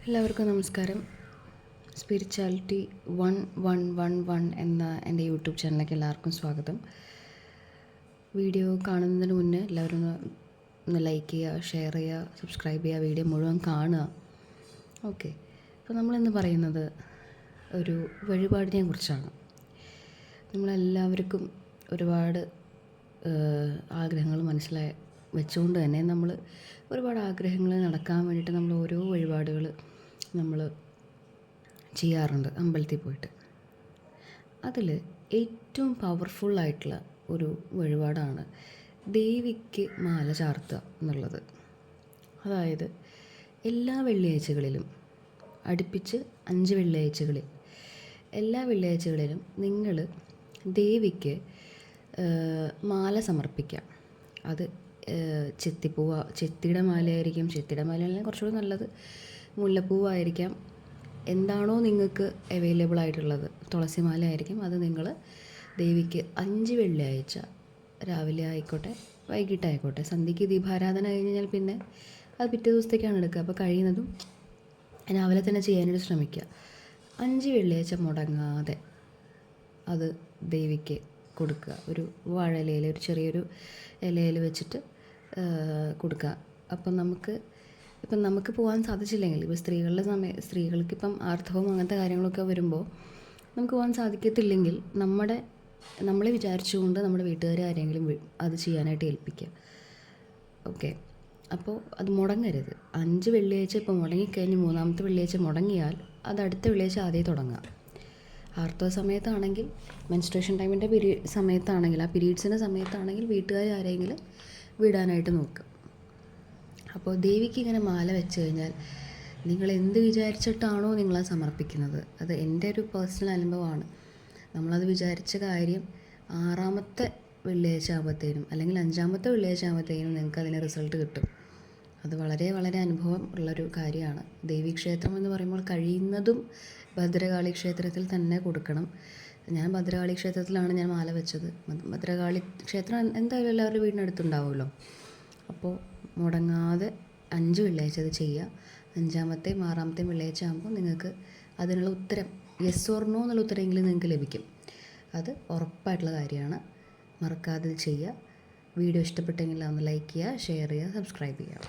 എല്ലാവർക്കും നമസ്കാരം. സ്പിരിച്വാലിറ്റി 1111 എന്ന എൻ്റെ യൂട്യൂബ് ചാനലിലേക്ക് എല്ലാവർക്കും സ്വാഗതം. വീഡിയോ കാണുന്നതിന് മുന്നേ എല്ലാവരും ഒന്ന് ലൈക്ക് ചെയ്യുക, ഷെയർ ചെയ്യുക, സബ്സ്ക്രൈബ് ചെയ്യുക, വീഡിയോ മുഴുവൻ കാണുക. ഓക്കെ, അപ്പോൾ നമ്മളിന്ന് പറയുന്നത് ഒരു വഴിപാടിനെ കുറിച്ചാണ്. നമ്മളെല്ലാവർക്കും ഒരുപാട് ആഗ്രഹങ്ങൾ വെച്ചുകൊണ്ട് തന്നെ നമ്മൾ ഒരുപാട് ആഗ്രഹങ്ങൾ നടക്കാൻ വേണ്ടിയിട്ട് നമ്മൾ ഓരോ വഴിപാടുകൾ നമ്മൾ ചെയ്യാറുണ്ട് അമ്പലത്തിൽ പോയിട്ട്. അതിൽ ഏറ്റവും പവർഫുള്ളായിട്ടുള്ള ഒരു വഴിപാടാണ് ദേവിക്ക് മാല ചാർത്തുക എന്നുള്ളത്. അതായത് എല്ലാ വെള്ളിയാഴ്ചകളിലും അടുപ്പിച്ച് 5 വെള്ളിയാഴ്ചകളിൽ എല്ലാ വെള്ളിയാഴ്ചകളിലും നിങ്ങൾ ദേവിക്ക് മാല സമർപ്പിക്കാം. അത് ചെത്തിയുടെ മാലയായിരിക്കും. ചെത്തിയുടെ മാലയാണെങ്കിൽ കുറച്ചുകൂടി നല്ലത് മുല്ലപ്പൂവായിരിക്കാം. എന്താണോ നിങ്ങൾക്ക് അവൈലബിൾ ആയിട്ടുള്ളത്, തുളസി മാല ആയിരിക്കും. അത് നിങ്ങൾ ദേവിക്ക് 5 വെള്ളിയാഴ്ച രാവിലെ ആയിക്കോട്ടെ വൈകിട്ടായിക്കോട്ടെ, സന്ധ്യയ്ക്ക് ദീപാരാധന കഴിഞ്ഞാൽ പിന്നെ അത് പിറ്റേ ദിവസത്തേക്കാണ് എടുക്കുക. അപ്പോൾ കഴിയുന്നതും രാവിലെ തന്നെ ചെയ്യാനായിട്ട് ശ്രമിക്കുക. 5 വെള്ളിയാഴ്ച മുടങ്ങാതെ അത് ദേവിക്ക് കൊടുക്കുക. ഒരു വാഴയിലയിൽ, ഒരു ചെറിയൊരു ഇലയിൽ വെച്ചിട്ട് കൊടുക്കുക. അപ്പം നമുക്ക് പോകാൻ സാധിച്ചില്ലെങ്കിൽ, ഇപ്പോൾ സ്ത്രീകൾക്കിപ്പം ആർത്തവം അങ്ങനത്തെ കാര്യങ്ങളൊക്കെ വരുമ്പോൾ നമുക്ക് പോകാൻ സാധിക്കത്തില്ലെങ്കിൽ നമ്മളെ വിചാരിച്ചുകൊണ്ട് നമ്മുടെ വീട്ടുകാരെ ആരെങ്കിലും അത് ചെയ്യാനായിട്ട് ഏൽപ്പിക്കുക. ഓക്കെ, അപ്പോൾ അത് മുടങ്ങരുത്. 5 വെള്ളിയാഴ്ച ഇപ്പോൾ മുടങ്ങിക്കഴിഞ്ഞ് 3-ാമത്തെ വെള്ളിയാഴ്ച മുടങ്ങിയാൽ അത് അടുത്ത വെള്ളിയാഴ്ച ആദ്യം തുടങ്ങാം. ആർത്തവ സമയത്താണെങ്കിൽ, മെൻസ്ട്രേഷൻ ടൈമിൻ്റെ സമയത്താണെങ്കിൽ, ആ പീരീഡ്സിൻ്റെ സമയത്താണെങ്കിൽ വീട്ടുകാർ ആരെങ്കിലും വിടാനായിട്ട് നോക്കുക. അപ്പോൾ ദേവിക്ക് ഇങ്ങനെ മാല വെച്ച് കഴിഞ്ഞാൽ നിങ്ങൾ എന്ത് വിചാരിച്ചിട്ടാണോ നിങ്ങളത് സമർപ്പിക്കുന്നത്, അത് എൻ്റെ ഒരു പേഴ്സണൽ അനുഭവമാണ്. നമ്മളത് വിചാരിച്ച കാര്യം 6-ാമത്തെ വെള്ളിയാഴ്ച ആകുമ്പോഴത്തേനും അല്ലെങ്കിൽ 5-ാമത്തെ വെള്ളിയാഴ്ച ആകുമ്പോഴത്തേനും നിങ്ങൾക്ക് അതിന് റിസൾട്ട് കിട്ടും. അത് വളരെ വളരെ അനുഭവം ഉള്ളൊരു കാര്യമാണ്. ദേവീക്ഷേത്രം എന്ന് പറയുമ്പോൾ കഴിയുന്നതും ഭദ്രകാളി ക്ഷേത്രത്തിൽ തന്നെ കൊടുക്കണം. ഞാൻ ഭദ്രകാളി ക്ഷേത്രത്തിലാണ് ഞാൻ മാല വെച്ചത്. ഭദ്രകാളി ക്ഷേത്രം എന്തായാലും എല്ലാവരുടെ വീടിനടുത്തുണ്ടാവുമല്ലോ. അപ്പോൾ മുടങ്ങാതെ 5 വെള്ളിയാഴ്ച അത് ചെയ്യുക. 5-ാമത്തെയും 6-ാമത്തെയും വെള്ളിയാഴ്ച ആകുമ്പോൾ നിങ്ങൾക്ക് അതിനുള്ള ഉത്തരം, യെസ് ഓർ നോ എന്നുള്ള ഉത്തരമെങ്കിലും നിങ്ങൾക്ക് ലഭിക്കും. അത് ഉറപ്പായിട്ടുള്ള കാര്യമാണ്. മറക്കാതെ ചെയ്യുക. വീഡിയോ ഇഷ്ടപ്പെട്ടെങ്കിൽ ഒന്ന് ലൈക്ക് ചെയ്യുക, ഷെയർ ചെയ്യുക, സബ്സ്ക്രൈബ് ചെയ്യുക.